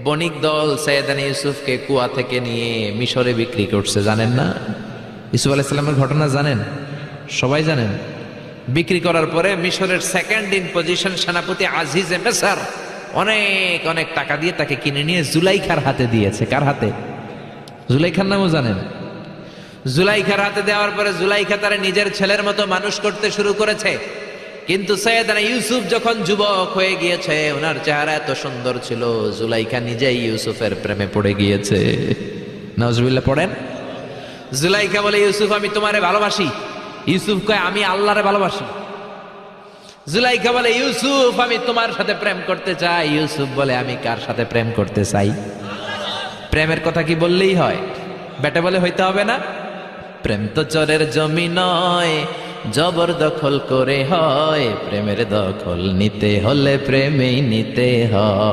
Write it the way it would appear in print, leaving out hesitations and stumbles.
বণিক দল সৈয়দনা ইউসুফকে কুয়া থেকে নিয়ে মিশরে বিক্রি করছে, জানেন না? ইউসুফ আলাইহিস সালামের ঘটনা জানেন? সবাই জানেন। বিক্রি করার পরে মিশরের সেকেন্ড ইন পজিশন সেনাপতি আজিজে মিসর অনেক অনেক টাকা দিয়ে তাকে কিনে নিয়ে জুলাইখার হাতে দিয়েছে। কার হাতে? জুলাইখার নামও জানেন? জুলাইখার হাতে দেওয়ার পরে জুলাইখা তারে নিজের ছেলের মতো মানুষ করতে শুরু করেছে। কিন্তু সৈয়দনা ইউসুফ যখন যুবক হয়ে গিয়েছে, ওনার চেহারা এত সুন্দর ছিল, জুলাইখা নিজেই ইউসুফের প্রেমে পড়ে গিয়েছে। নাউজুবিল্লাহ পড়েন। জুলাইখা বলে, ইউসুফ আমি তোমারে ভালোবাসি। ইউসুফ কয়, আমি আল্লাহরে ভালোবাসি। জুলাইখা বলে, ইউসুফ আমি তোমার সাথে প্রেম করতে চাই। ইউসুফ বলে, আমি কার সাথে প্রেম করতে চাই? প্রেমের কথা কি বললেই হয়? বেটা বলে হইতে হবে না? প্রেম তো চরের জমি নয়, জবরদখল করে হয়। প্রেমের দখল নিতে হলে প্রেমেই নিতে হয়।